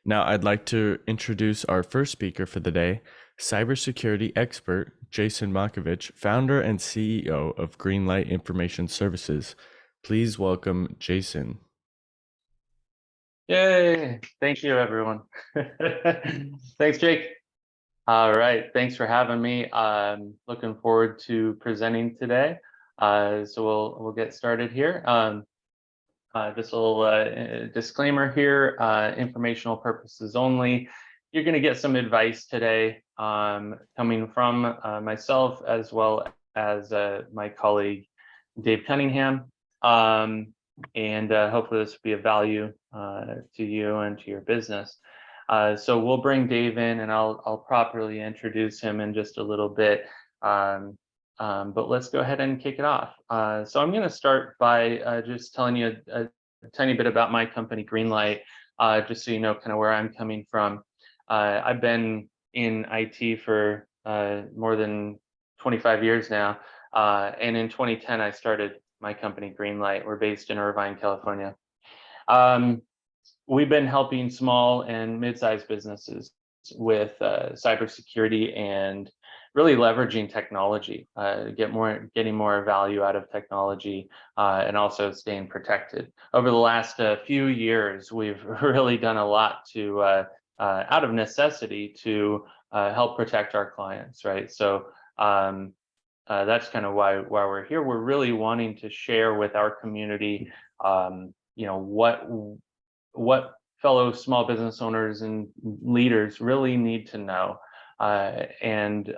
Now, I'd like to introduce our first speaker for the day, cybersecurity expert Jason Makovich, founder and CEO of Greenlight Information Services. Please welcome Jason. Yay! Thank you, everyone. Thanks, Jake. All right, thanks for having me. I'm looking forward to presenting today. So we'll get started here. This little disclaimer here: informational purposes only. You're going to get some advice today, coming from myself as well as my colleague Dave Cunningham. And hopefully this will be of value to you and to your business. So we'll bring Dave in, and I'll properly introduce him in just a little bit. But let's go ahead and kick it off. So I'm going to start by just telling you a tiny bit about my company, Greenlight, just so you know kind of where I'm coming from. I've been in IT for more than 25 years now, and in 2010 I started my company, Greenlight. We're based in Irvine, California. We've been helping small and mid-sized businesses with cybersecurity and really leveraging technology, getting more value out of technology, and also staying protected. Over the last few years, we've really done a lot to, out of necessity, to help protect our clients, right? So that's kind of why we're here. We're really wanting to share with our community, what fellow small business owners and leaders really need to know, and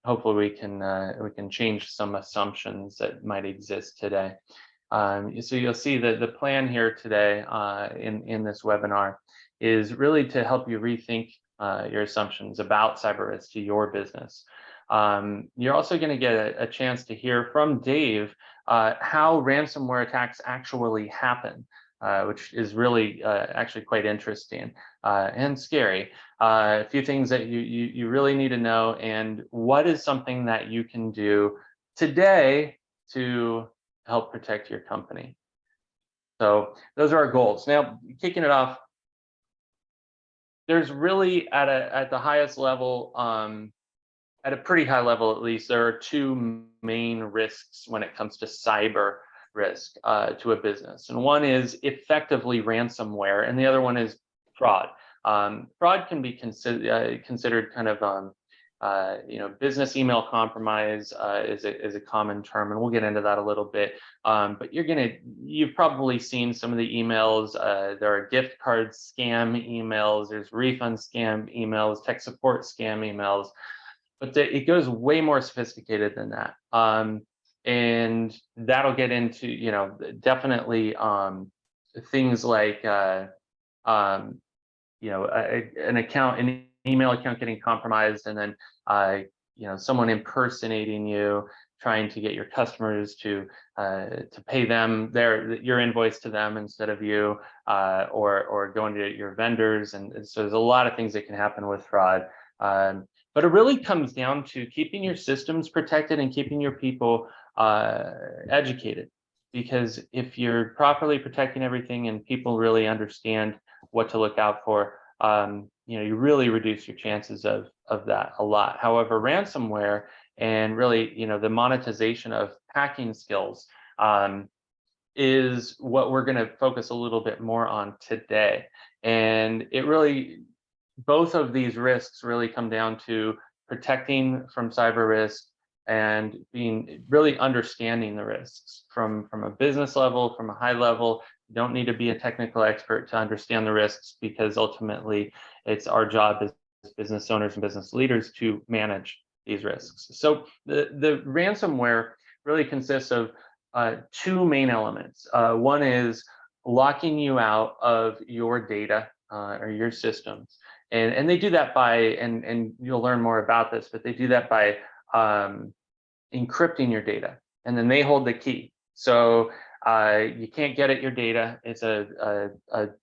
hopefully we can change some assumptions that might exist today. So you'll see that the plan here today in this webinar is really to help you rethink your assumptions about cyber risk to your business. You're also going to get a chance to hear from Dave how ransomware attacks actually happen, which is really actually quite interesting and scary. A few things that you really need to know, and what is something that you can do today to help protect your company. So those are our goals. Now, kicking it off, there's really at the highest level, at a pretty high level at least, there are two main risks when it comes to cyber risk to a business. And one is effectively ransomware, and the other one is fraud. Fraud can be considered kind of, business email compromise is a common term, and we'll get into that a little bit. But you've probably seen some of the emails. There are gift card scam emails, there's refund scam emails, tech support scam emails, but it goes way more sophisticated than that. And that'll get into, definitely things like, an email account getting compromised, and then, someone impersonating you, trying to get your customers to pay them your invoice to them instead of you, or going to your vendors. And so there's a lot of things that can happen with fraud. But it really comes down to keeping your systems protected and keeping your people educated. Because if you're properly protecting everything and people really understand what to look out for, you really reduce your chances of that a lot. However, ransomware and really, the monetization of hacking skills is what we're going to focus a little bit more on today. And both of these risks really come down to protecting from cyber risk and really understanding the risks from a business level, from a high level. You don't need to be a technical expert to understand the risks, because ultimately it's our job as business owners and business leaders to manage these risks. So the ransomware really consists of two main elements. One is locking you out of your data or your systems. And they do that by, and you'll learn more about this, but they do that by encrypting your data, and then they hold the key. So you can't get at your data. It's a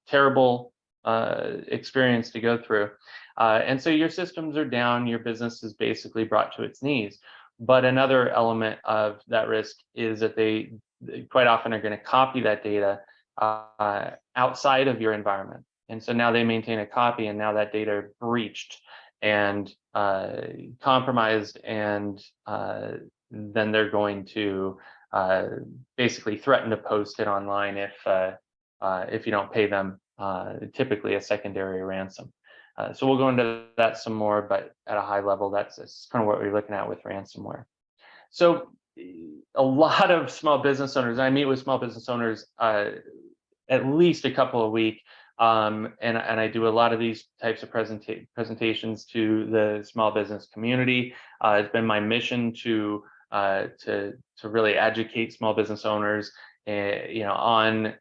terrible experience to go through. And so your systems are down, your business is basically brought to its knees. But another element of that risk is that they quite often are going to copy that data outside of your environment. And so now they maintain a copy, and now that data breached and compromised, and then they're going to basically threaten to post it online if you don't pay them typically a secondary ransom. So we'll go into that some more, but at a high level, that's kind of what we're looking at with ransomware. So a lot of small business owners, I meet with small business owners at least a couple a week, and I do a lot of these types of presentations to the small business community. It's been my mission to really educate small business owners, on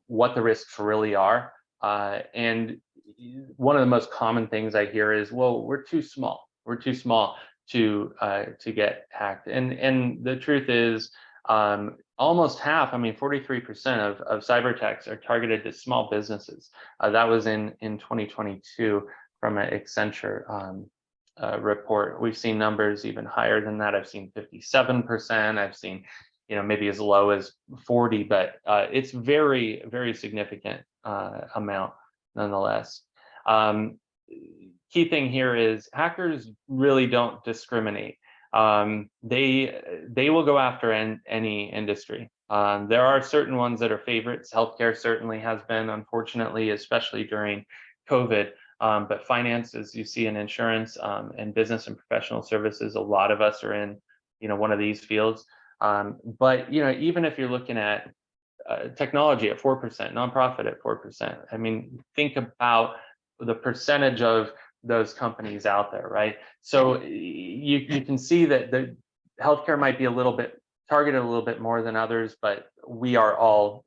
what the risks really are. And one of the most common things I hear is, "Well, we're too small. We're too small to get hacked." And the truth is, almost half, 43% of cyber attacks are targeted to small businesses. That was in 2022 from an Accenture report. We've seen numbers even higher than that. I've seen 57%. I've seen, maybe as low as 40, but it's very, very significant amount nonetheless. Key thing here is hackers really don't discriminate. They will go after any industry. There are certain ones that are favorites. Healthcare certainly has been, unfortunately, especially during COVID. But finance, as you see in insurance, and business and professional services, a lot of us are in, one of these fields. But even if you're looking at technology at 4%, nonprofit at 4%, think about the percentage of those companies out there, right? So you can see that the healthcare might be a little bit targeted a little bit more than others, but we are all,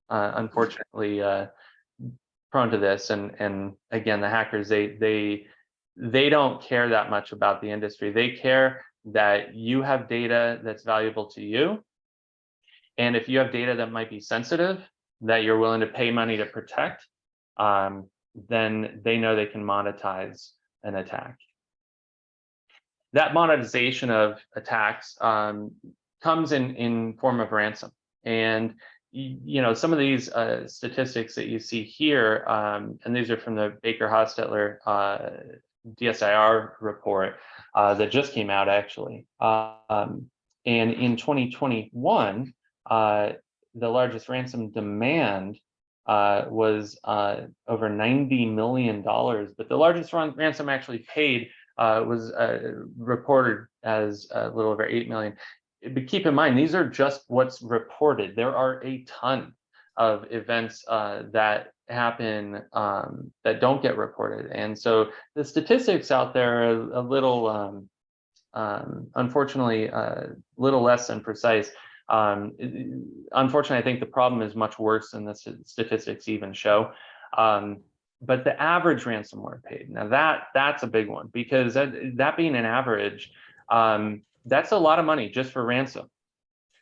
unfortunately, prone to this. And again, the hackers, they don't care that much about the industry. They care that you have data that's valuable to you, and if you have data that might be sensitive, that you're willing to pay money to protect, then they know they can monetize an attack. That monetization of attacks comes in form of ransom. And some of these statistics that you see here, and these are from the Baker-Hostetler DSIR report that just came out, actually. And in 2021, the largest ransom demand was over $90 million, but the largest ransom actually paid was reported as a little over 8 million. But keep in mind, these are just what's reported. There are a ton of events that happen that don't get reported. And so the statistics out there are a little, unfortunately, a little less than precise. Unfortunately, I think the problem is much worse than the statistics even show. But the average ransomware paid, now that's a big one, because that being an average, that's a lot of money just for ransom,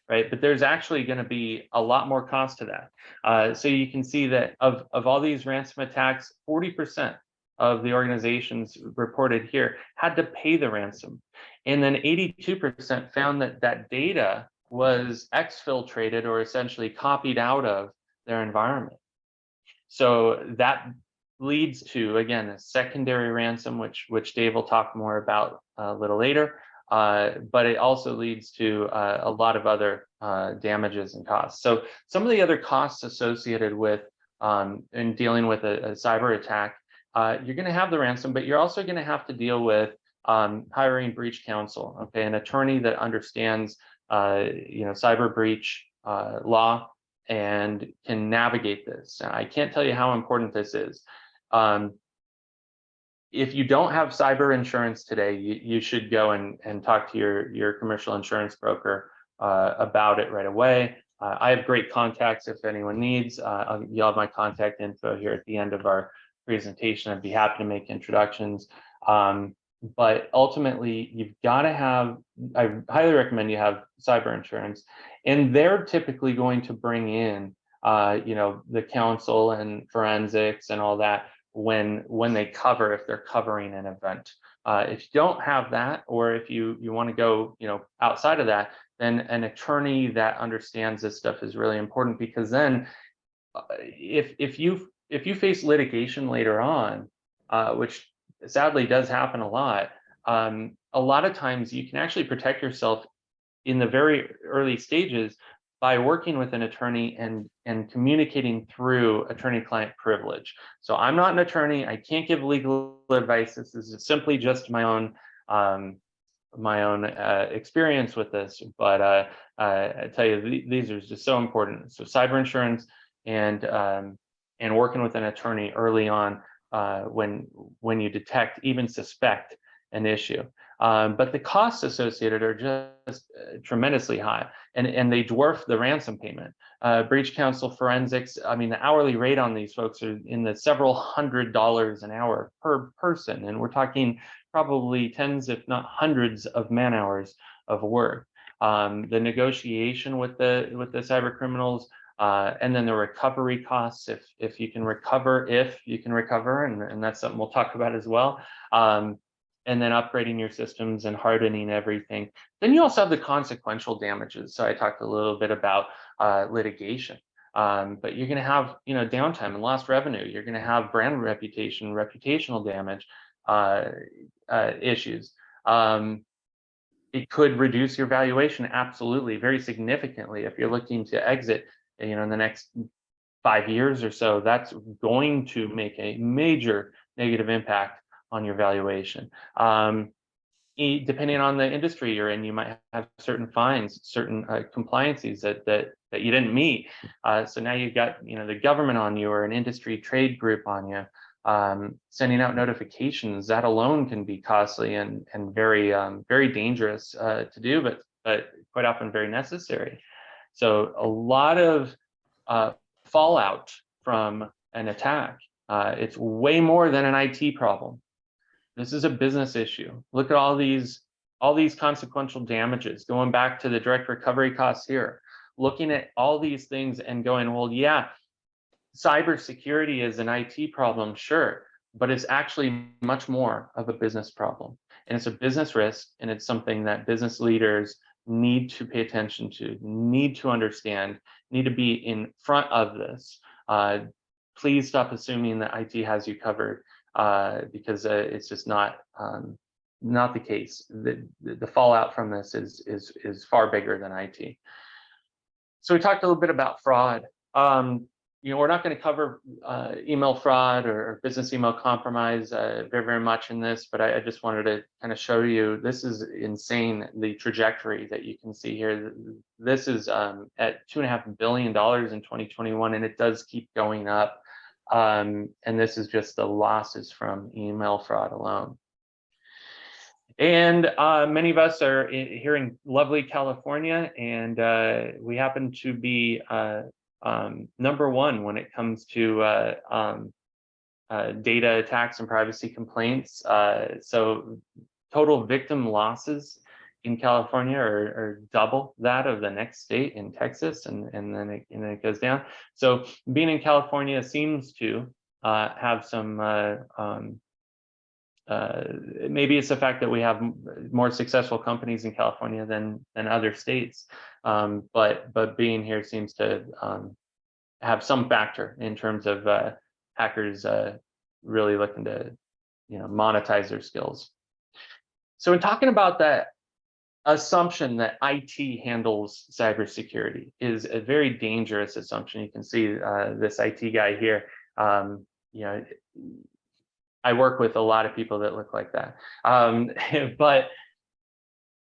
right? But there's actually going to be a lot more cost to that. So you can see that of all these ransom attacks, 40% of the organizations reported here had to pay the ransom. And then 82% found that data was exfiltrated, or essentially copied out of their environment. So that leads to, again, a secondary ransom, which Dave will talk more about a little later. But it also leads to a lot of other damages and costs. So some of the other costs associated with in dealing with a cyber attack, you're going to have the ransom, but you're also going to have to deal with hiring breach counsel, okay, an attorney that understands cyber breach law and can navigate this. I can't tell you how important this is. If you don't have cyber insurance today, you should go and talk to your commercial insurance broker about it right away. I have great contacts if anyone needs. You'll have my contact info here at the end of our presentation. I'd be happy to make introductions. But ultimately, you've got to have, I highly recommend you have cyber insurance, and they're typically going to bring in, the counsel and forensics and all that when they cover, if they're covering an event. If you don't have that, or if you want to go, outside of that, then an attorney that understands this stuff is really important, because then if you if you face litigation later on, which sadly does happen a lot of times you can actually protect yourself in the very early stages by working with an attorney and communicating through attorney-client privilege. So I'm not an attorney. I can't give legal advice. This is simply just um, my own experience with this. But I tell you, these are just so important. So cyber insurance and working with an attorney early on when you detect, even suspect an issue. But the costs associated are just tremendously high, and they dwarf the ransom payment. Breach counsel forensics, I mean, the hourly rate on these folks are in the several $100s an hour per person, and we're talking probably tens, if not hundreds, of man hours of work. The negotiation with the cyber criminals, and then the recovery costs, if you can recover, and that's something we'll talk about as well. And then upgrading your systems and hardening everything. Then you also have the consequential damages. So I talked a little bit about litigation, but you're going to have downtime and lost revenue. You're going to have brand reputation, reputational damage issues. It could reduce your valuation, absolutely, very significantly. If you're looking to exit, in the next 5 years or so, that's going to make a major negative impact on your valuation. Depending on the industry you're in, you might have certain fines, certain compliances that you didn't meet. So now you've got the government on you, or an industry trade group on you. Sending out notifications, that alone can be costly and very very dangerous to do, but quite often very necessary. So a lot of fallout from an attack. It's way more than an IT problem. This is a business issue. Look at all these consequential damages, going back to the direct recovery costs here, looking at all these things and going, well, yeah, cybersecurity is an IT problem, sure, but it's actually much more of a business problem. And it's a business risk, and it's something that business leaders need to pay attention to, need to understand, need to be in front of this. Please stop assuming that IT has you covered, because it's just not the case. The fallout from this is far bigger than IT. So we talked a little bit about fraud. We're not going to cover email fraud or business email compromise very much in this, but I just wanted to kind of show you, this is insane, the trajectory that you can see here. This is at $2.5 billion in 2021, and it does keep going up. And this is just the losses from email fraud alone. And many of us are here in lovely California, and we happen to be number one when it comes to data attacks and privacy complaints. So total victim losses in California are double that of the next state, in Texas, and then it goes down. So being in California seems to have some maybe it's the fact that we have more successful companies in California than other states, but being here seems to have some factor in terms of hackers really looking to monetize their skills. So in talking about that assumption that IT handles cybersecurity is a very dangerous assumption. You can see this IT guy here. I work with a lot of people that look like that. But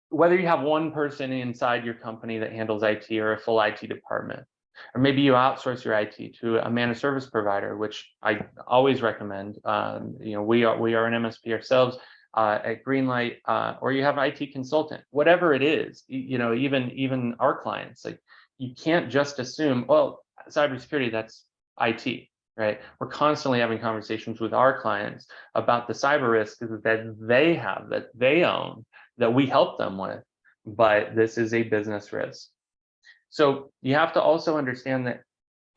whether you have one person inside your company that handles IT, or a full IT department, or maybe you outsource your IT to a managed service provider, which I always recommend. We are an MSP ourselves at Greenlight, or you have an IT consultant, whatever it is. Even our clients, like, you can't just assume, well, cybersecurity, that's IT. Right? We're constantly having conversations with our clients about the cyber risks that they have, that they own, that we help them with, but this is a business risk. So you have to also understand that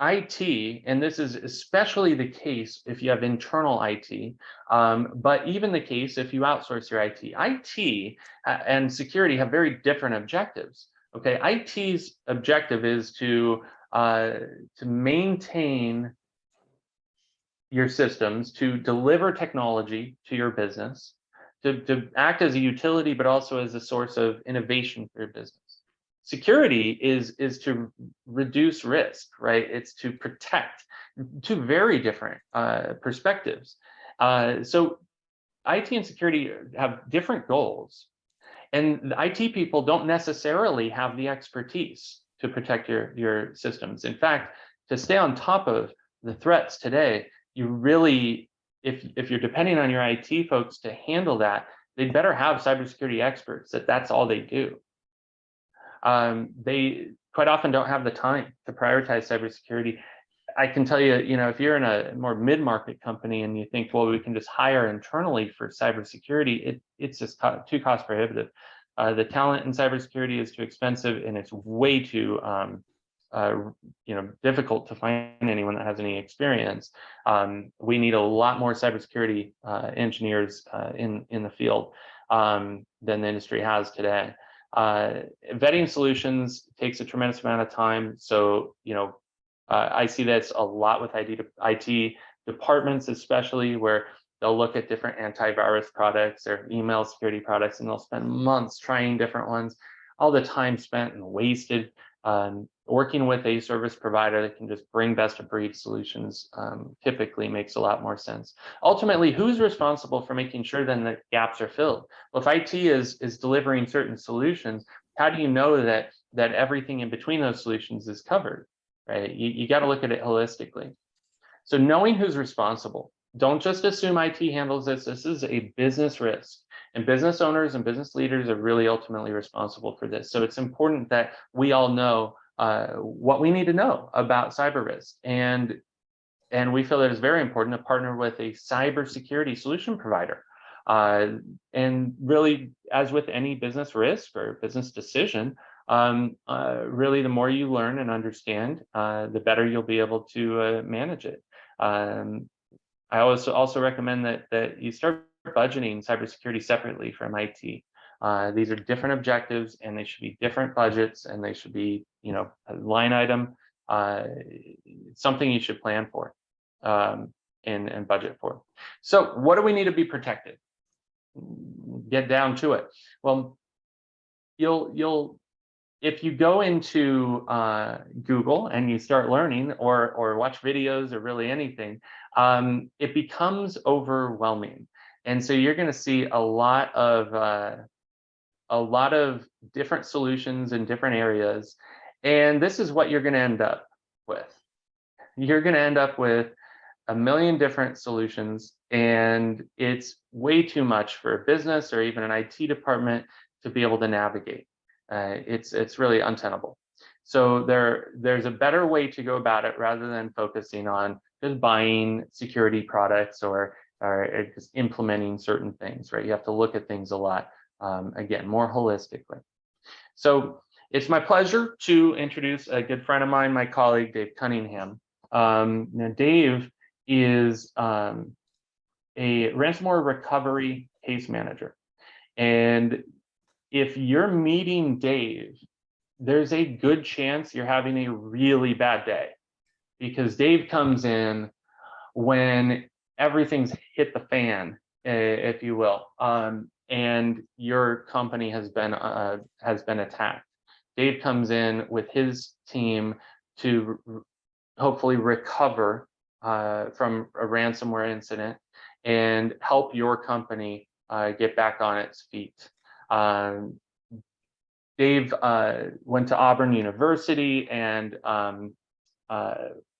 IT, and this is especially the case if you have internal IT, but even the case if you outsource your IT and security have very different objectives. Okay, IT's objective is to maintain your systems to deliver technology to your business, to act as a utility, but also as a source of innovation for your business. Security is to reduce risk, right? It's to protect. Two very different perspectives. So IT and security have different goals, and the IT people don't necessarily have the expertise to protect your systems. In fact, to stay on top of the threats today, you really, if you're depending on your IT folks to handle that, they'd better have cybersecurity experts that's all they do. They quite often don't have the time to prioritize cybersecurity. I can tell you, if you're in a more mid-market company and you think, well, we can just hire internally for cybersecurity, it's just too cost prohibitive. The talent in cybersecurity is too expensive, and it's way too difficult to find anyone that has any experience. We need a lot more cybersecurity engineers in the field than the industry has today. Vetting solutions takes a tremendous amount of time. So, I see this a lot with IT departments, especially where they'll look at different antivirus products or email security products, and they'll spend months trying different ones. All the time spent and wasted working with a service provider that can just bring best of breed solutions typically makes a lot more sense. Ultimately, who's responsible for making sure then that gaps are filled? Well, if IT is delivering certain solutions, how do you know that everything in between those solutions is covered? Right? You got to look at it holistically. So knowing who's responsible, don't just assume IT handles this. This is a business risk, and business owners and business leaders are really ultimately responsible for this. So it's important that we all know what we need to know about cyber risk, and we feel that it's very important to partner with a cybersecurity solution provider. And really, as with any business risk or business decision, really, the more you learn and understand, the better you'll be able to manage it. I also recommend that you start budgeting cybersecurity separately from IT. These are different objectives, and they should be different budgets, and they should be, a line item, something you should plan for and budget for. So, what do we need to be protected? Get down to it. Well, you'll if you go into Google and you start learning or watch videos or really anything, it becomes overwhelming. And so you're going to see a lot of different solutions in different areas. And this is what you're going to end up with. You're going to end up with a million different solutions, and it's way too much for a business or even an IT department to be able to navigate. It's really untenable. So there's a better way to go about it rather than focusing on just buying security products or just implementing certain things, right? You have to look at things a lot, again, more holistically. So it's my pleasure to introduce a good friend of mine, my colleague, Dave Cunningham. Now Dave is a ransomware recovery case manager. And if you're meeting Dave, there's a good chance you're having a really bad day, because Dave comes in when everything's hit the fan, if you will, and your company has been attacked. Dave comes in with his team to hopefully recover from a ransomware incident and help your company get back on its feet. Dave went to Auburn University and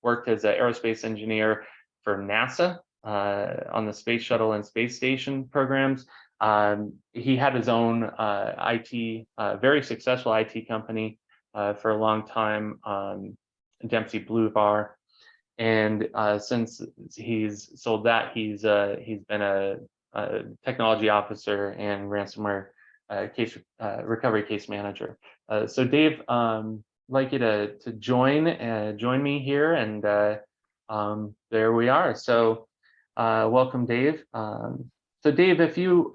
worked as an aerospace engineer for NASA on the Space Shuttle and Space Station programs. He had his own IT, very successful IT company for a long time, Dempsey Blue Bar. And since he's sold that, he's been a technology officer and ransomware case recovery case manager. So Dave, like you to join me here, and there we are. So welcome, Dave. So Dave, if you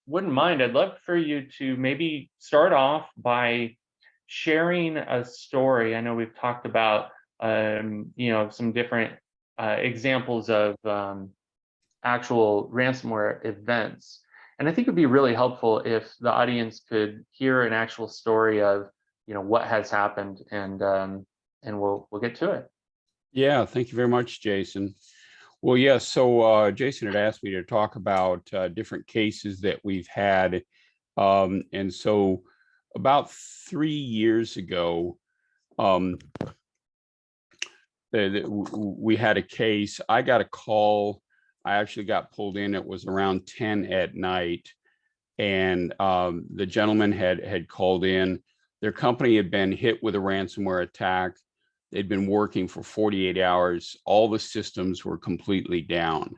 wouldn't mind, I'd love for you to maybe start off by sharing a story. I know we've talked about some different examples of actual ransomware events. And I think it'd be really helpful if the audience could hear an actual story of, what has happened, and we'll get to it. Yeah, thank you very much, Jason. Well, yes, so Jason had asked me to talk about different cases that we've had. And so about 3 years ago, we had a case. I got a call. I actually got pulled in. It was around 10 at night. And the gentleman had called in. Their company had been hit with a ransomware attack. They'd been working for 48 hours. All the systems were completely down.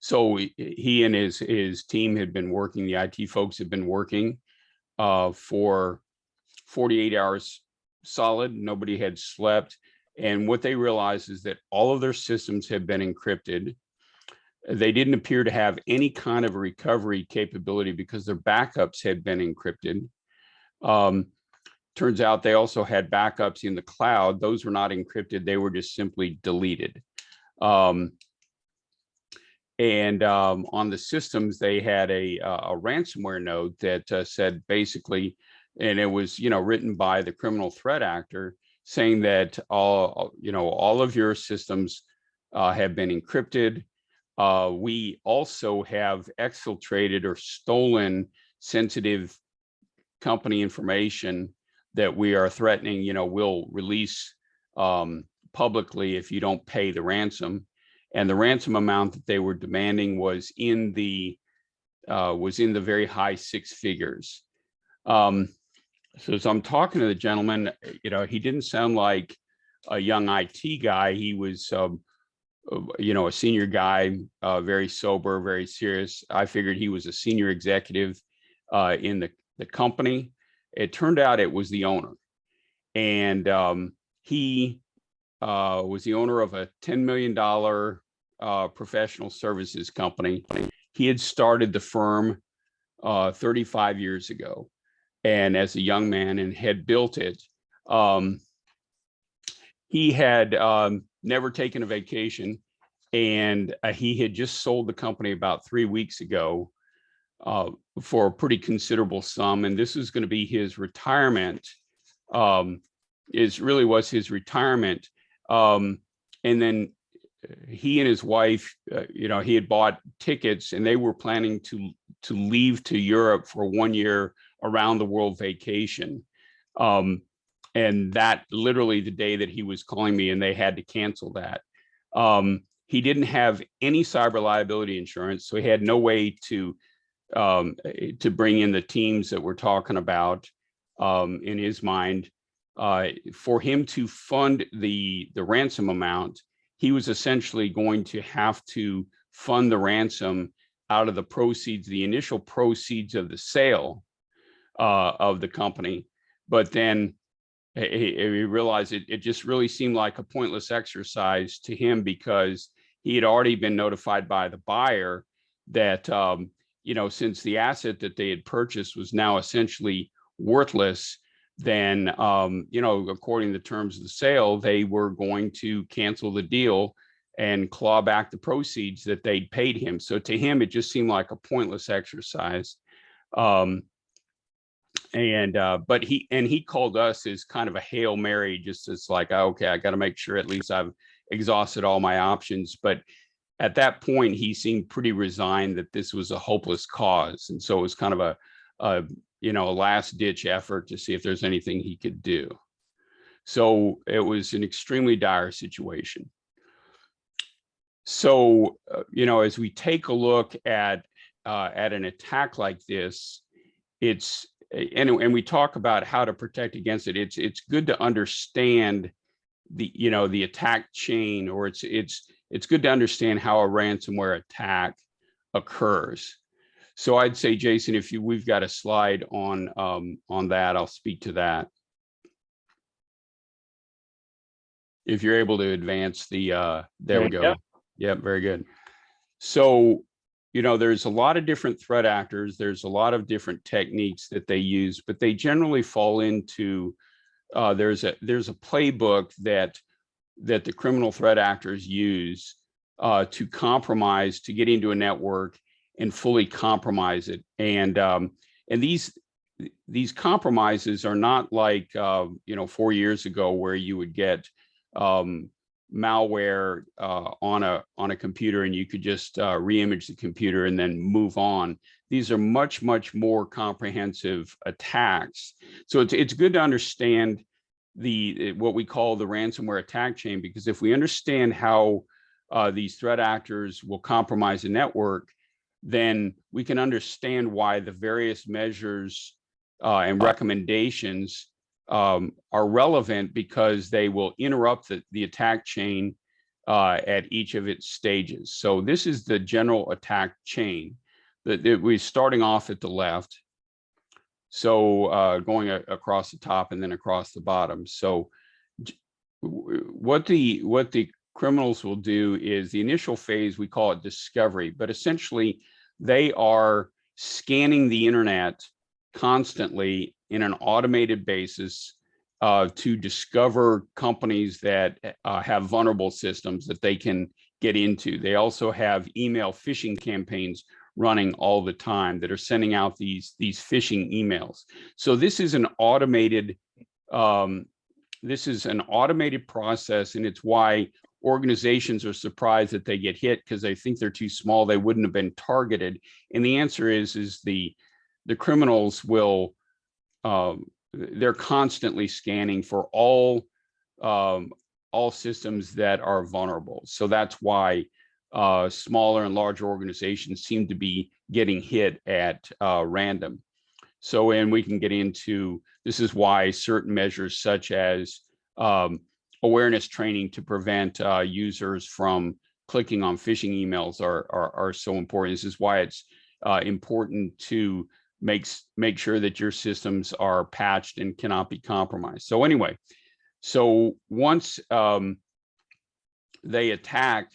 So he and his team had been working, the IT folks had been working for 48 hours solid. Nobody had slept. And what they realized is that all of their systems had been encrypted. They didn't appear to have any kind of recovery capability because their backups had been encrypted. Turns out they also had backups in the cloud. Those were not encrypted. They were just simply deleted. On the systems, they had a ransomware note that said basically, and it was written by the criminal threat actor, saying that all of your systems have been encrypted. We also have exfiltrated or stolen sensitive company information that we are threatening, will release publicly if you don't pay the ransom. And the ransom amount that they were demanding was in the very high six figures. So as I'm talking to the gentleman, he didn't sound like a young IT guy. He was, a senior guy, very sober, very serious. I figured he was a senior executive in the company. It turned out it was the owner. And he was the owner of a $10 million professional services company. He had started the firm 35 years ago, and as a young man, and had built it. He had never taken a vacation, and he had just sold the company about 3 weeks ago for a pretty considerable sum. And this is going to be his retirement. Was his retirement. And then he and his wife, he had bought tickets, and they were planning to leave to Europe for a 1 year around the world vacation. And that literally the day that he was calling me, and they had to cancel that. He didn't have any cyber liability insurance, so he had no way to bring in the teams that we're talking about. In his mind, for him to fund the ransom amount, he was essentially going to have to fund the ransom out of the proceeds, the initial proceeds of the sale of the company. But then he realized it just really seemed like a pointless exercise to him, because he had already been notified by the buyer that, since the asset that they had purchased was now essentially worthless, then, according to the terms of the sale, they were going to cancel the deal and claw back the proceeds that they'd paid him. So to him, it just seemed like a pointless exercise. But he called us as kind of a Hail Mary, just as like, okay, I got to make sure at least I've exhausted all my options. But at that point, he seemed pretty resigned that this was a hopeless cause. And so it was kind of a last ditch effort to see if there's anything he could do. So it was an extremely dire situation. So, as we take a look at an attack like this, and we talk about how to protect against it. It's good to understand the attack chain, or it's good to understand how a ransomware attack occurs. So I'd say, Jason, if we've got a slide on that, I'll speak to that. If you're able to advance there we go. Yep, very good. So, there's a lot of different threat actors. There's a lot of different techniques that they use, but they generally fall into, there's a playbook that that the criminal threat actors use to compromise, to get into a network and fully compromise it. And these compromises are not like 4 years ago, where you would get malware on a computer and you could just reimage the computer and then move on. These are much more comprehensive attacks. So it's good to understand what we call the ransomware attack chain, because if we understand how these threat actors will compromise a network, then we can understand why the various measures and recommendations are relevant, because they will interrupt the attack chain at each of its stages. So this is the general attack chain that we're starting off at the left. So going across the top and then across the bottom. So what the criminals will do is, the initial phase, we call it discovery, but essentially they are scanning the internet constantly in an automated basis to discover companies that have vulnerable systems that they can get into. They also have email phishing campaigns running all the time that are sending out these phishing emails. So this is an automated process, and it's why organizations are surprised that they get hit, because they think they're too small, they wouldn't have been targeted. And the answer is the criminals will they're constantly scanning for all systems that are vulnerable. So that's why smaller and larger organizations seem to be getting hit at random. So, and we can get into, this is why certain measures such as awareness training to prevent users from clicking on phishing emails are so important. This is why it's important to make sure that your systems are patched and cannot be compromised. So anyway, so once they attack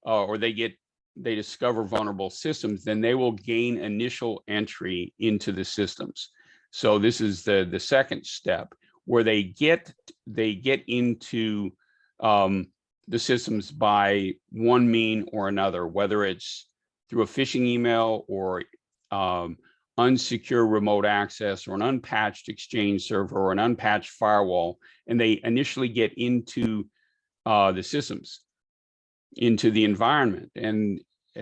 or they discover vulnerable systems, then they will gain initial entry into the systems. So this is the second step, where they get into the systems by one mean or another, whether it's through a phishing email or unsecure remote access or an unpatched Exchange server or an unpatched firewall, and they initially get into the systems, into the environment. And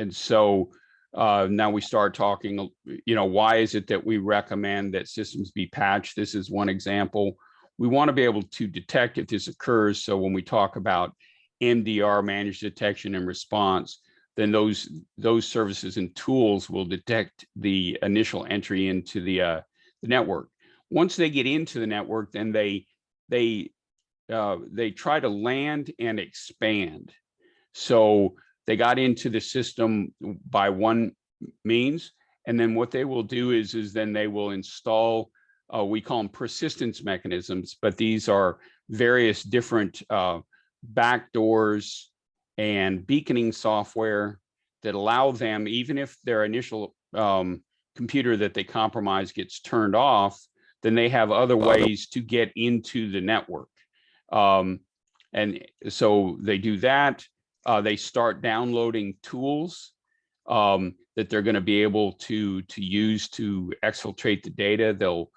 so now we start talking, why is it that we recommend that systems be patched? This is one example. We want to be able to detect if this occurs. So when we talk about MDR, managed detection and response, then those services and tools will detect the initial entry into the network. Once they get into the network, then they try to land and expand. So they got into the system by one means, and then what they will do is then they will install, we call them persistence mechanisms, but these are various different backdoors and beaconing software that allow them, even if their initial computer that they compromise gets turned off, then they have other ways to get into the network. And so they do that. They start downloading tools that they're going to be able to use to exfiltrate the data. They'll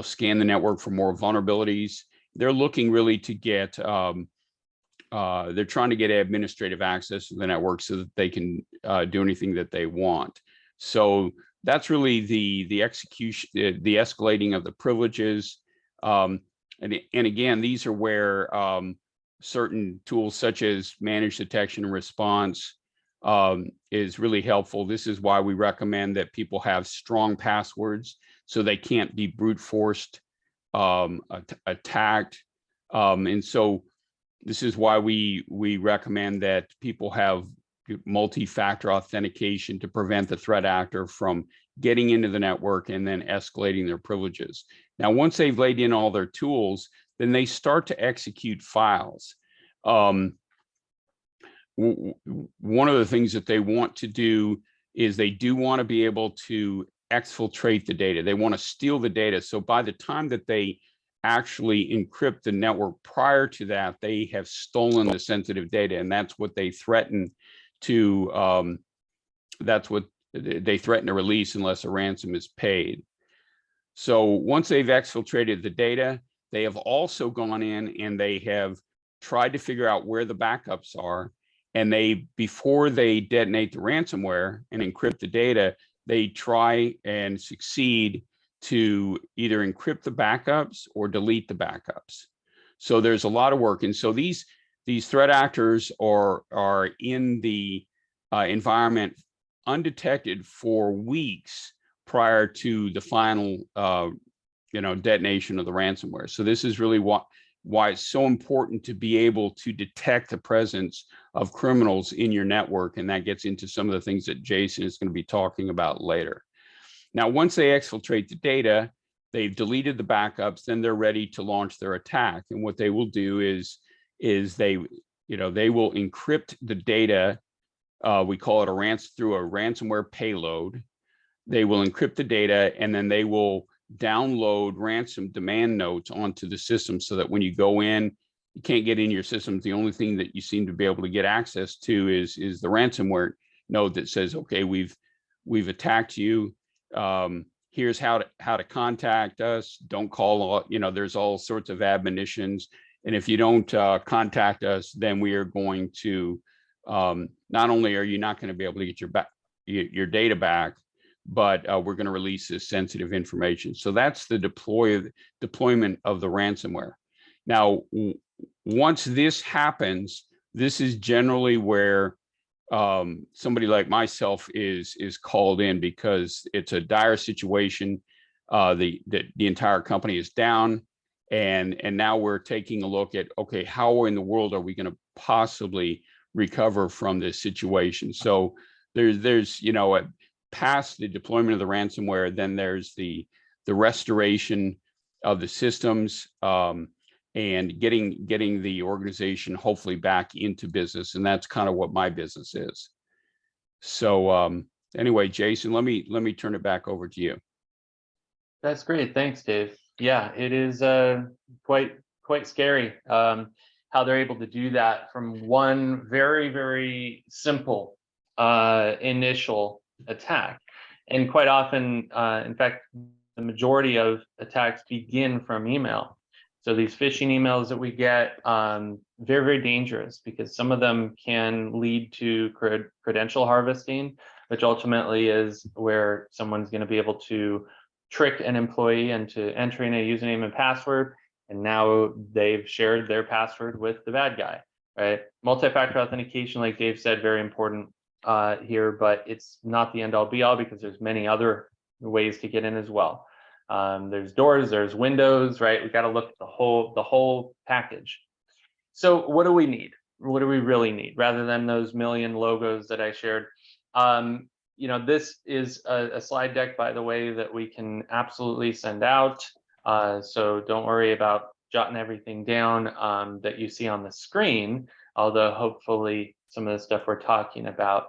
scan the network for more vulnerabilities. They're looking really to get, they're trying to get administrative access to the network so that they can do anything that they want. So that's really the execution, the escalating of the privileges. And again, these are where certain tools such as managed detection and response is really helpful. This is why we recommend that people have strong passwords so they can't be brute forced attacked. And so this is why we recommend that people have multi-factor authentication to prevent the threat actor from getting into the network and then escalating their privileges. Now, once they've laid in all their tools, then they start to execute files. One of the things that they want to do is they do want to be able to exfiltrate the data. They want to steal the data. So by the time that they actually encrypt the network prior to that, they have stolen the sensitive data, and that's what they threaten to. That's what they threaten to release unless a ransom is paid. So once they've exfiltrated the data, they have also gone in and they have tried to figure out where the backups are. And before they detonate the ransomware and encrypt the data, they try and succeed to either encrypt the backups or delete the backups. So there's a lot of work. And so these threat actors are in the environment undetected for weeks prior to the final detonation of the ransomware. So this is really why it's so important to be able to detect the presence of criminals in your network. And that gets into some of the things that Jason is going to be talking about later. Now, once they exfiltrate the data, they've deleted the backups, then they're ready to launch their attack. And what they will do is they will encrypt the data. We call it through a ransomware payload. They will encrypt the data, and then they will download ransom demand notes onto the system so that when you go in, you can't get in your systems. The only thing that you seem to be able to get access to is the ransomware note that says, okay, we've attacked you. Here's how to contact us. Don't call, there's all sorts of admonitions. And if you don't contact us, then we are going to, not only are you not going to be able to get your data back, but we're going to release this sensitive information. So that's the deployment of the ransomware. Now, once this happens, this is generally where somebody like myself is called in, because it's a dire situation. The entire company is down, and now we're taking a look at, okay, how in the world are we going to possibly recover from this situation? So there's past the deployment of the ransomware, then there's the restoration of the systems, and getting the organization hopefully back into business. And that's kind of what my business is. So anyway, Jason, let me turn it back over to you. That's great. Thanks, Dave. Yeah, it is quite scary how they're able to do that from one very, very simple initial attack. And quite often, in fact, the majority of attacks begin from email. So these phishing emails that we get, very, very dangerous, because some of them can lead to credential harvesting, which ultimately is where someone's going to be able to trick an employee into entering a username and password, and now they've shared their password with the bad guy, right? Multi-factor authentication, like Dave said, very important here, but it's not the end all be all, because there's many other ways to get in as well. There's doors, there's windows, right? We got to look at the whole package. So what do we need? What do we really need, rather than those million logos that I shared? This is a slide deck, by the way, that we can absolutely send out. So don't worry about jotting everything down that you see on the screen, although hopefully some of the stuff we're talking about,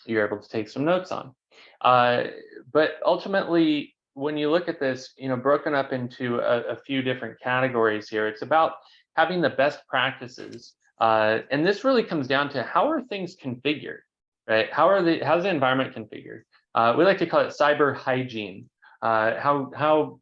you're able to take some notes on. But ultimately, when you look at this, broken up into a few different categories here, it's about having the best practices. And this really comes down to, how are things configured, right? How's the environment configured? We like to call it cyber hygiene. How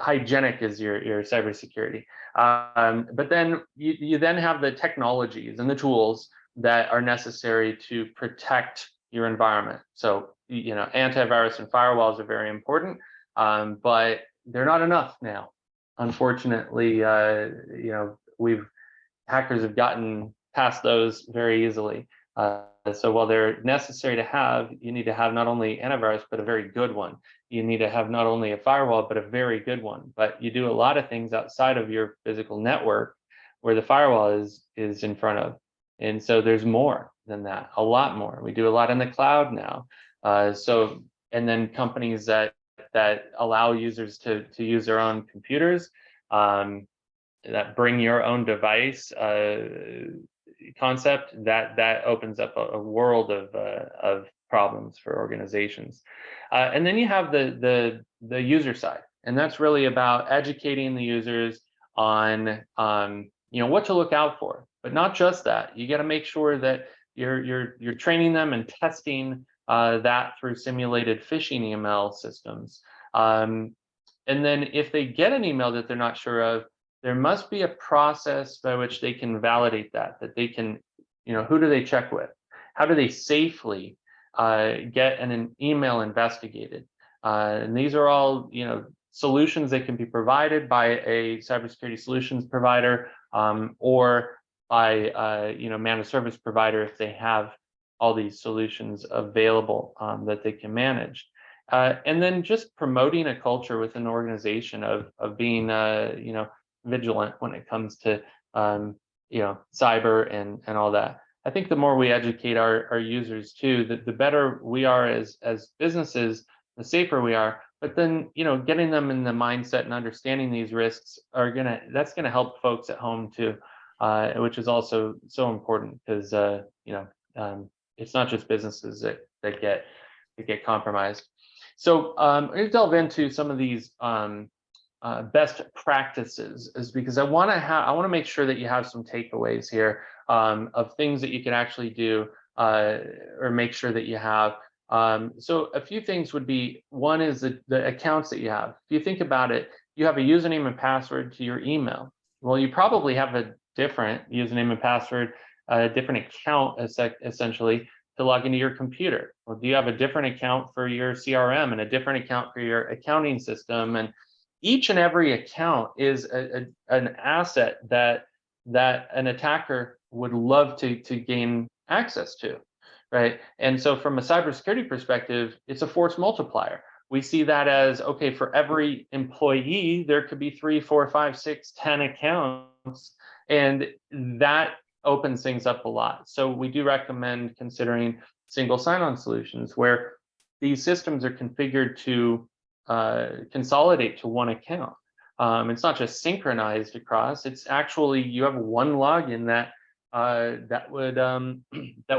hygienic is your cybersecurity? But then you then have the technologies and the tools that are necessary to protect your environment. So antivirus and firewalls are very important, but they're not enough now. Unfortunately, hackers have gotten past those very easily. So while they're necessary to have, you need to have not only antivirus, but a very good one. You need to have not only a firewall, but a very good one. But you do a lot of things outside of your physical network where the firewall is in front of. And so there's more than that, a lot more. We do a lot in the cloud now. And then companies that allow users to use their own computers, that bring your own device concept, that opens up a world of problems for organizations. And then you have the user side, And that's really about educating the users on what to look out for. But not just that. You got to make sure that you're training them and testing that through simulated phishing email systems. And then if they get an email that they're not sure of, there must be a process by which they can validate that they can, who do they check with? How do they safely get an email investigated? And these are all, solutions that can be provided by a cybersecurity solutions provider or by, managed service provider if they have all these solutions available that they can manage. And then just promoting a culture within an organization of being, vigilant when it comes to, cyber and all that. I think the more we educate our users too, the better we are as businesses, the safer we are. But then, getting them in the mindset and understanding these risks that's gonna help folks at home too, which is also so important because it's not just businesses that get compromised. So I'm going to delve into some of these best practices, is because I want to make sure that you have some takeaways here of things that you can actually do or make sure that you have. So a few things would be, one is the accounts that you have. If you think about it, you have a username and password to your email. Well, you probably have a different username and password, a different account essentially to log into your computer. Well, do you have a different account for your CRM and a different account for your accounting system? And each and every account is an asset that an attacker would love to gain access to, right? And so from a cybersecurity perspective, it's a force multiplier. We see that as, okay, for every employee, there could be 3, 4, 5, 6, 10 accounts, and that opens things up a lot. So we do recommend considering single sign-on solutions where these systems are configured to consolidate to one account. It's not just synchronized across. It's actually, you have one login that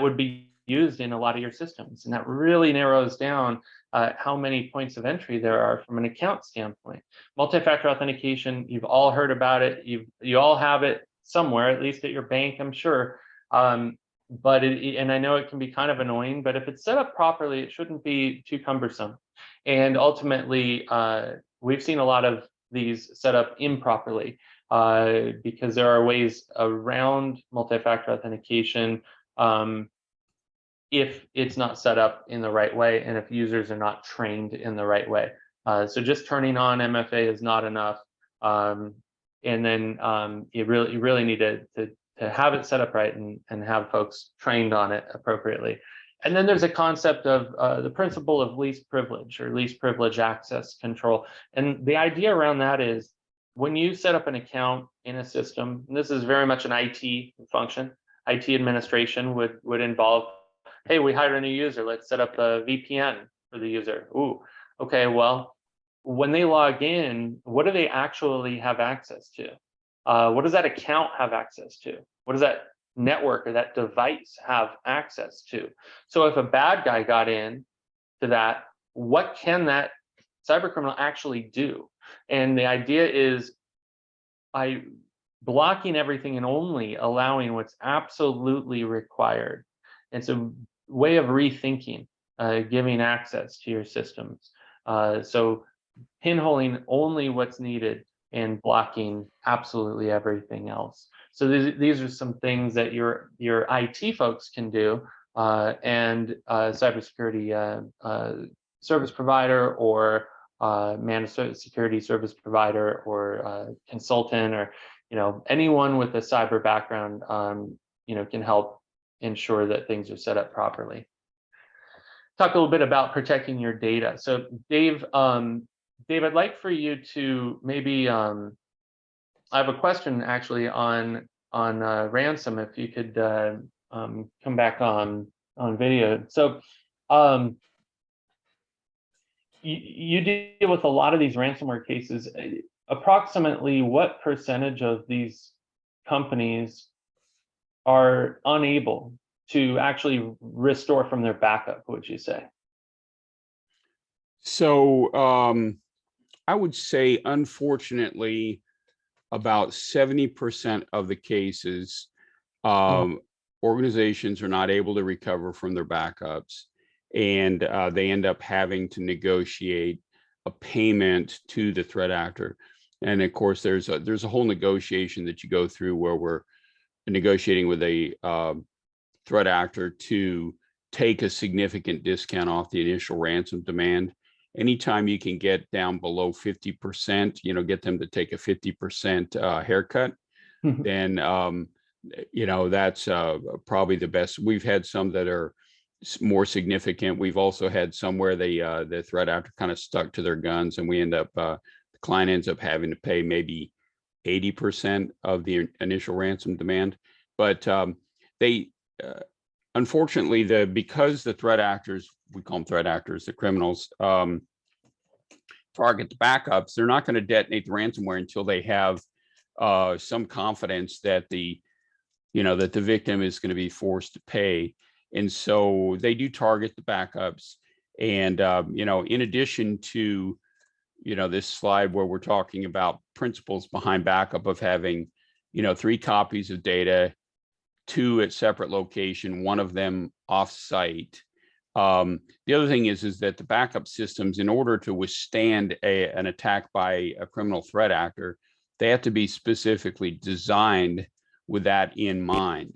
would be used in a lot of your systems, and that really narrows down how many points of entry there are from an account standpoint. Multi-factor authentication, you've all heard about it. You all have it somewhere, at least at your bank, I'm sure. But and I know it can be kind of annoying, but if it's set up properly, it shouldn't be too cumbersome. And ultimately, we've seen a lot of these set up improperly because there are ways around multi-factor authentication if it's not set up in the right way and if users are not trained in the right way. So just turning on MFA is not enough. And then you really need to have it set up right and have folks trained on it appropriately. And then there's a concept of the principle of least privilege or least privilege access control. And the idea around that is when you set up an account in a system, and this is very much an IT function, IT administration would involve, hey, we hired a new user, let's set up a VPN for the user. Ooh, okay, well, when they log in, what do they actually have access to? What does that account have access to? What does that network or that device have access to? So if a bad guy got in to that, what can that cyber criminal actually do? And the idea is by blocking everything and only allowing what's absolutely required. It's a way of rethinking giving access to your systems. So pinholing only what's needed and blocking absolutely everything else. So these are some things that your IT folks can do, and cybersecurity service provider or managed security service provider or consultant or anyone with a cyber background can help ensure that things are set up properly. Talk a little bit about protecting your data. So Dave, I'd like for you to maybe I have a question actually on ransom. If you could come back on video. So you deal with a lot of these ransomware cases. Approximately what percentage of these companies are unable to actually restore from their backup, would you say? So I would say, unfortunately, about 70% of the cases, organizations are not able to recover from their backups, and they end up having to negotiate a payment to the threat actor. And of course, there's a whole negotiation that you go through where we're negotiating with a threat actor to take a significant discount off the initial ransom demand. Anytime you can get down below 50%, get them to take a 50% haircut, then that's probably the best. We've had some that are more significant. We've also had some where the threat actor kind of stuck to their guns, and we end up the client ends up having to pay maybe 80% of the initial ransom demand. But they unfortunately, because the threat actors, we call them threat actors, the criminals, target the backups, they're not going to detonate the ransomware until they have some confidence that the victim is going to be forced to pay. And so they do target the backups. And in addition to this slide where we're talking about principles behind backup of having 3 copies of data, 2 at separate location, 1 of them off-site. The other thing is that the backup systems, in order to withstand an attack by a criminal threat actor, they have to be specifically designed with that in mind.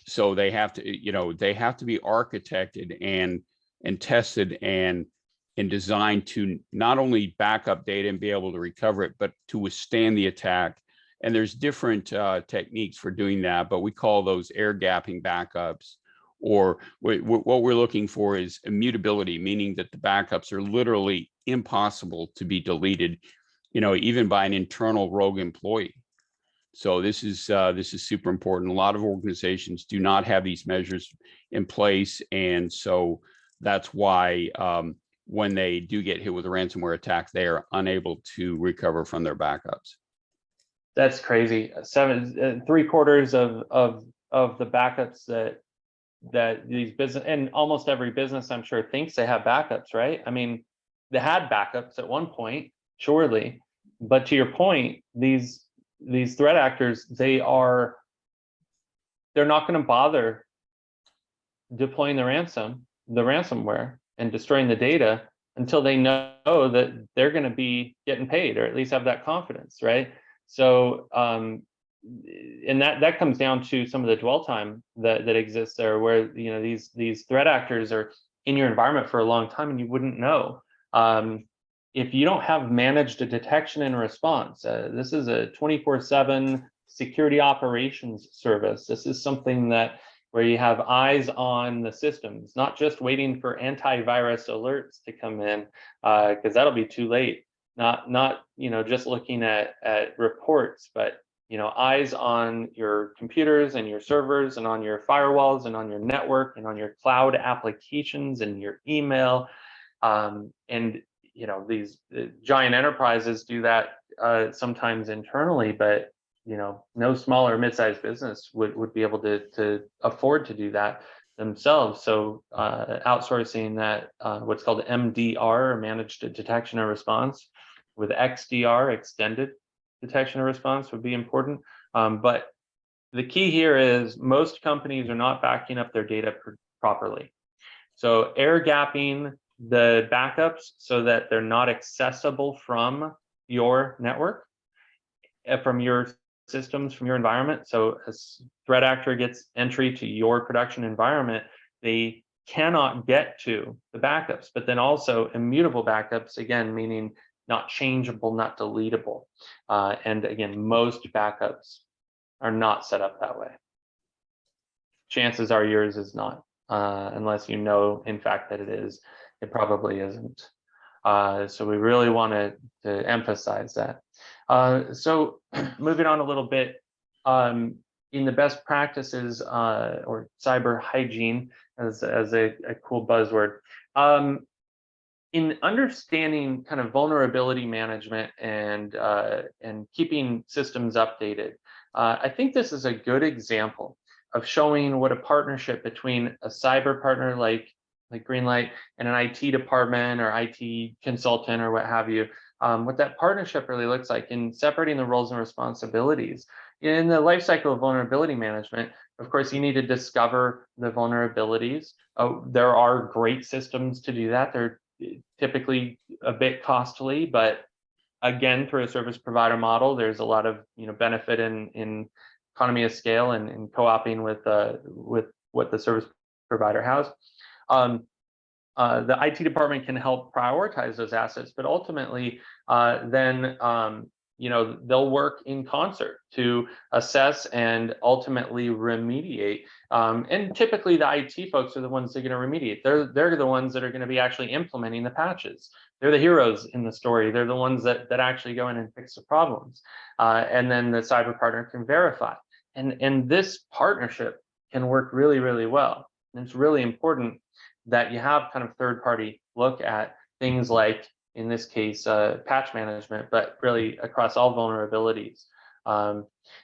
So they have to, they have to be architected and tested and designed to not only back up data and be able to recover it, but to withstand the attack. And there's different techniques for doing that, but we call those air gapping backups. Or what we're looking for is immutability, meaning that the backups are literally impossible to be deleted, even by an internal rogue employee. So this is super important. A lot of organizations do not have these measures in place, and so that's why when they do get hit with a ransomware attack, they are unable to recover from their backups. That's crazy. 3/4 of the backups that these business, and almost every business, I'm sure, thinks they have backups, right? I mean, they had backups at one point, surely, but to your point, these threat actors, they're not going to bother deploying the ransomware and destroying the data until they know that they're going to be getting paid, or at least have that confidence, right? So and that comes down to some of the dwell time that exists there, where these threat actors are in your environment for a long time and you wouldn't know. If you don't have managed a detection and response, this is a 24/7 security operations service. This is something where you have eyes on the systems, not just waiting for antivirus alerts to come in, because that'll be too late. Not just looking at reports, but eyes on your computers and your servers and on your firewalls and on your network and on your cloud applications and your email. And these giant enterprises do that sometimes internally, but no small or mid-sized business would be able to afford to do that themselves. So outsourcing that, what's called MDR, managed detection and response, with XDR, extended detection and response, would be important. But the key here is most companies are not backing up their data properly. So air gapping the backups so that they're not accessible from your network, from your systems, from your environment. So as threat actor gets entry to your production environment, they cannot get to the backups. But then also immutable backups, again, meaning not changeable, not deletable. And again, most backups are not set up that way. Chances are yours is not, unless you know, in fact, that it is. It probably isn't. So we really want to emphasize that. So moving on a little bit, in the best practices, or cyber hygiene as a cool buzzword, in understanding kind of vulnerability management and keeping systems updated, I think this is a good example of showing what a partnership between a cyber partner like like Greenlight and an IT department or IT consultant or what have you, what that partnership really looks like in separating the roles and responsibilities. In the life cycle of vulnerability management, of course, you need to discover the vulnerabilities. There are great systems to do that. They're typically a bit costly, but again, through a service provider model, there's a lot of benefit in economy of scale and in co-oping with what the service provider has. The IT department can help prioritize those assets, but ultimately, then they'll work in concert to assess and ultimately remediate. And typically, the IT folks are the ones that are going to remediate. They're the ones that are going to be actually implementing the patches. They're the heroes in the story. They're the ones that actually go in and fix the problems. And then the cyber partner can verify. And this partnership can work really, really well. And it's really important that you have kind of third party look at things like, in this case, patch management, but really across all vulnerabilities.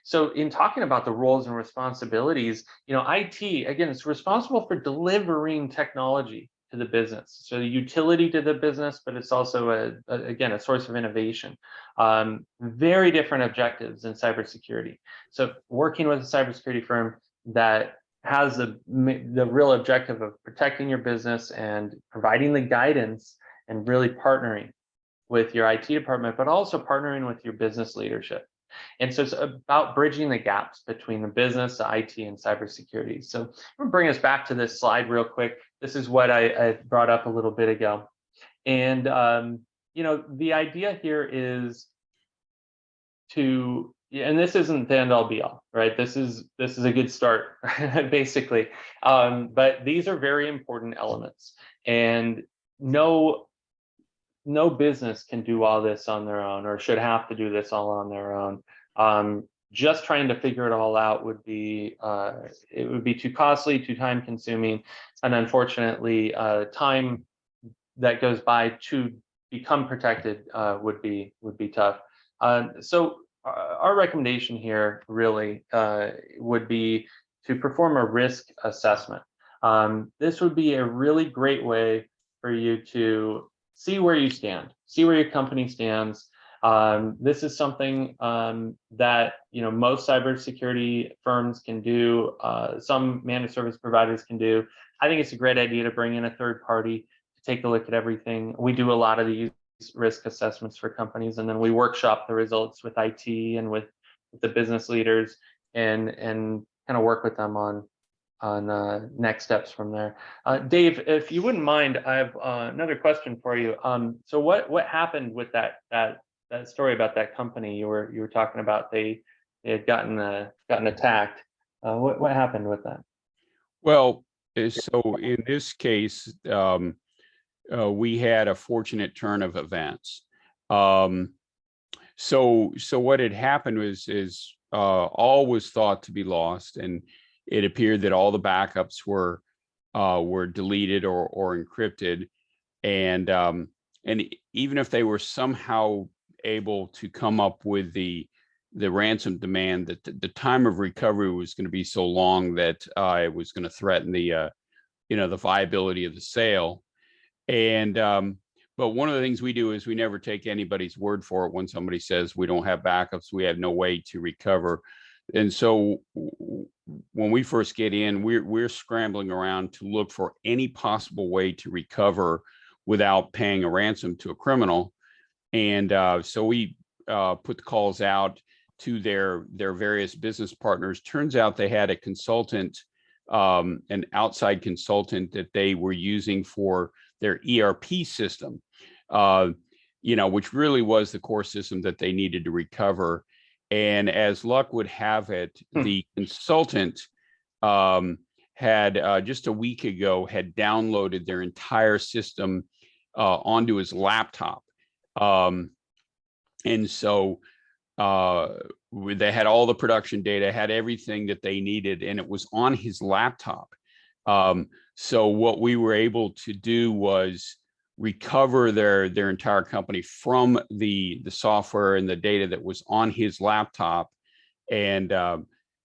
So in talking about the roles and responsibilities, IT, again, it's responsible for delivering technology to the business. So the utility to the business, but it's also, again, a source of innovation. Very different objectives in cybersecurity. So working with a cybersecurity firm that has the real objective of protecting your business and providing the guidance and really partnering with your IT department, but also partnering with your business leadership. And so it's about bridging the gaps between the business, the IT, and cybersecurity. So I'm going to bring us back to this slide real quick. This is what I brought up a little bit ago. And, the idea here is to, and this isn't the end all be all, right? This is a good start, basically. But these are very important elements, and no business can do all this on their own, or should have to do this all on their own. Just trying to figure it all out would be it would be too costly, too time consuming, and unfortunately, time that goes by to become protected would be tough. So our recommendation here really would be to perform a risk assessment. This would be a really great way for you to see where you stand, see where your company stands. This is something that most cybersecurity firms can do. Some managed service providers can do. I think it's a great idea to bring in a third party to take a look at everything. We do a lot of these risk assessments for companies, and then we workshop the results with IT and with the business leaders, and kind of work with them on next steps from there. Dave, if you wouldn't mind, I have another question for you. So what happened with that story about that company you were talking about? They had gotten attacked. What happened with that? Well, so in this case, we had a fortunate turn of events. So what had happened is all was thought to be lost, and it appeared that all the backups were deleted or encrypted, and even if they were somehow able to come up with the ransom demand, that the time of recovery was going to be so long that it was going to threaten the viability of the sale. And but one of the things we do is we never take anybody's word for it. When somebody says we don't have backups, we have no way to recover. And so when we first get in, we're scrambling around to look for any possible way to recover without paying a ransom to a criminal. And so we put the calls out to their various business partners. Turns out they had a consultant, an outside consultant that they were using for their ERP system, which really was the core system that they needed to recover. And as luck would have it, the consultant had just a week ago had downloaded their entire system onto his laptop. And so they had all the production data, had everything that they needed, and it was on his laptop. So what we were able to do was recover their entire company from the software and the data that was on his laptop, and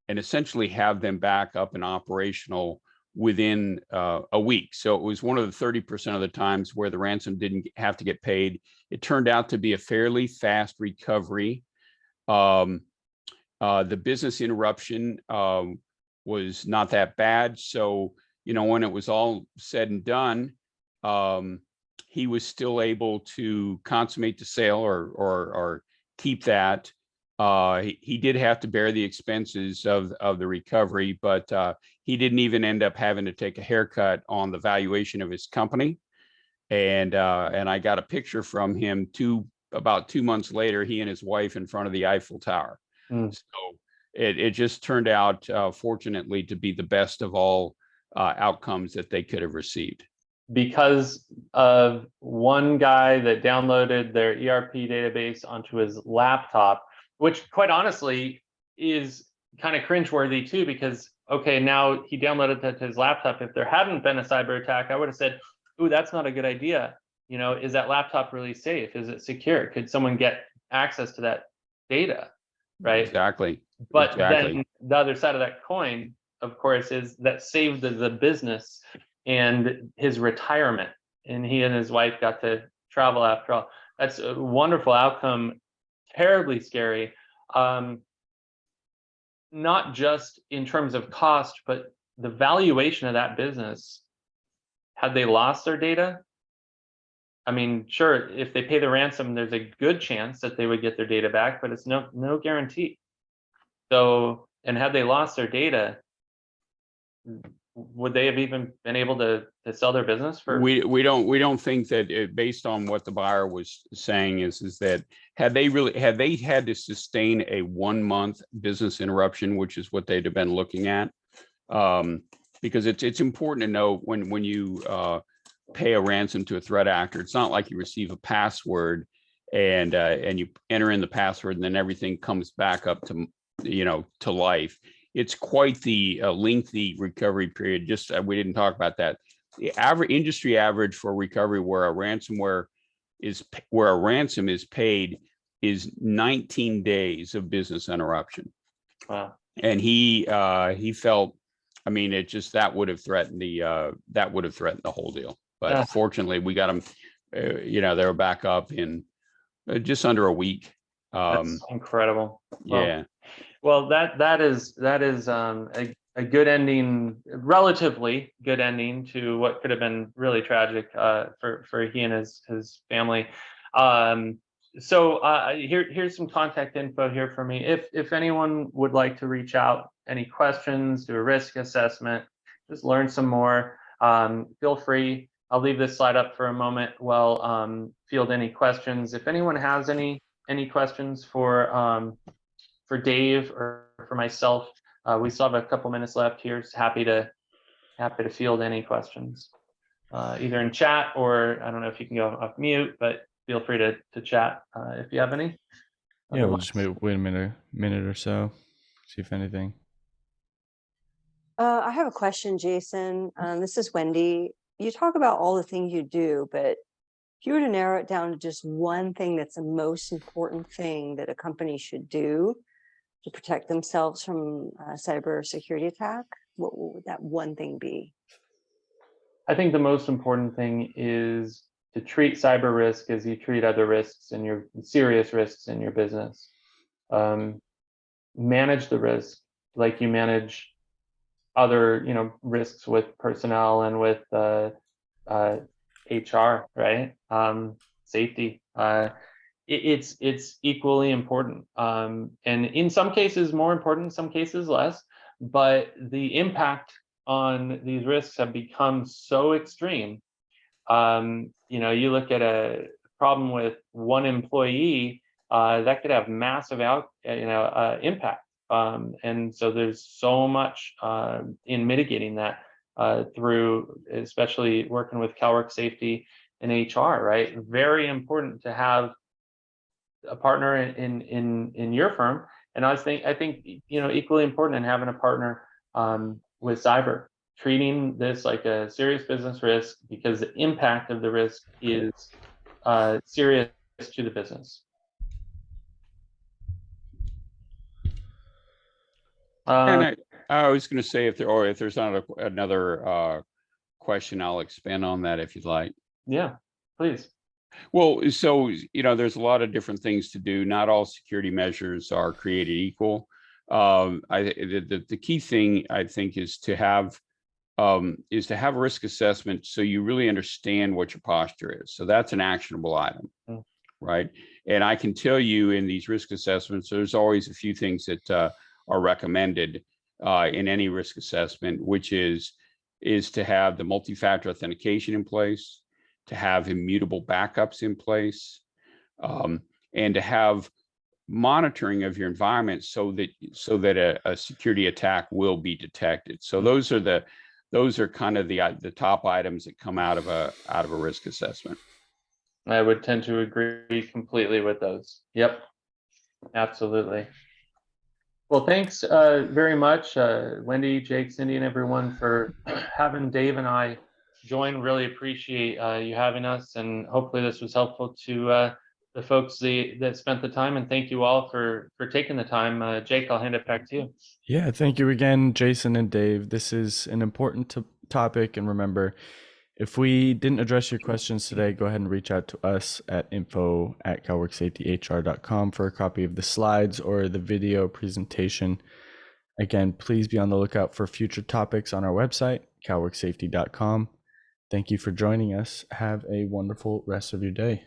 essentially have them back up and operational within a week. So it was one of the 30% of the times where the ransom didn't have to get paid. It turned out to be a fairly fast recovery. The business interruption was not that bad. So, when it was all said and done, he was still able to consummate the sale or keep that. He did have to bear the expenses of the recovery, but he didn't even end up having to take a haircut on the valuation of his company. And I got a picture from him about 2 months later, he and his wife in front of the Eiffel Tower. So it just turned out, fortunately, to be the best of all outcomes that they could have received. Because of one guy that downloaded their ERP database onto his laptop, which quite honestly is kind of cringeworthy too, because, okay, now he downloaded that to his laptop. If there hadn't been a cyber attack, I would have said, ooh, that's not a good idea. Is that laptop really safe? Is it secure? Could someone get access to that data? Right. Exactly. But then the other side of that coin, of course, is that saved the business and his retirement. And he and his wife got to travel after all. That's a wonderful outcome, terribly scary. Not just in terms of cost, but the valuation of that business. Had they lost their data, I mean, sure, if they pay the ransom, there's a good chance that they would get their data back, but it's no guarantee. So, and had they lost their data, would they have even been able to sell their business for? We don't think that based on what the buyer was saying is that had they had to sustain a 1 month business interruption, which is what they'd have been looking at, because it's important to know when you pay a ransom to a threat actor, it's not like you receive a password and you enter in the password and then everything comes back up to life. It's quite the lengthy recovery period. Just we didn't talk about that. The industry average for recovery where a ransom is paid is 19 days of business interruption. Wow. And he felt, I mean, that would have threatened the whole deal. But fortunately, we got them. They were back up in just under a week. That's incredible. Yeah. Well, that is a good ending, relatively good ending to what could have been really tragic for he and his family. So here's some contact info here for me. If anyone would like to reach out, any questions, do a risk assessment, just learn some more, feel free. I'll leave this slide up for a moment while field any questions. If anyone has any questions for Dave or for myself, we still have a couple minutes left here. So happy to field any questions, either in chat or I don't know if you can go off mute, but feel free to chat if you have any. Yeah, we'll just wait a minute or so, see if anything. I have a question, Jason. This is Wendy. You talk about all the things you do, but if you were to narrow it down to just one thing that's the most important thing that a company should do to protect themselves from a cybersecurity attack, what would that one thing be? I think the most important thing is to treat cyber risk as you treat other risks and your serious risks in your business. Manage the risk like you manage other, risks with personnel and with HR, right? Safety. It's equally important, and in some cases more important, in some cases less. But the impact on these risks have become so extreme. You look at a problem with one employee, that could have massive impact. And so there's so much in mitigating that through, especially working with CalWork Safety and HR, right? Very important to have a partner in your firm. And I think equally important in having a partner with cyber, treating this like a serious business risk because the impact of the risk is serious to the business. And I was going to say if there's not another question, I'll expand on that if you'd like. Yeah, please. Well, so, there's a lot of different things to do. Not all security measures are created equal. The key thing I think is to have a risk assessment so you really understand what your posture is. So that's an actionable item, right? And I can tell you in these risk assessments, there's always a few things that are recommended in any risk assessment, which is to have the multi-factor authentication in place, to have immutable backups in place, and to have monitoring of your environment so that a security attack will be detected. So those are kind of the top items that come out of a risk assessment. I would tend to agree completely with those. Yep, absolutely. Well, thanks very much, Wendy, Jake, Cindy, and everyone for having Dave and I join. Really appreciate you having us, and hopefully this was helpful to the folks that spent the time. And thank you all for taking the time. Jake, I'll hand it back to you. Yeah, thank you again, Jason and Dave. This is an important topic, and remember, if we didn't address your questions today, go ahead and reach out to us at info@calworksafetyhr.com for a copy of the slides or the video presentation. Again, please be on the lookout for future topics on our website, calworksafety.com. Thank you for joining us. Have a wonderful rest of your day.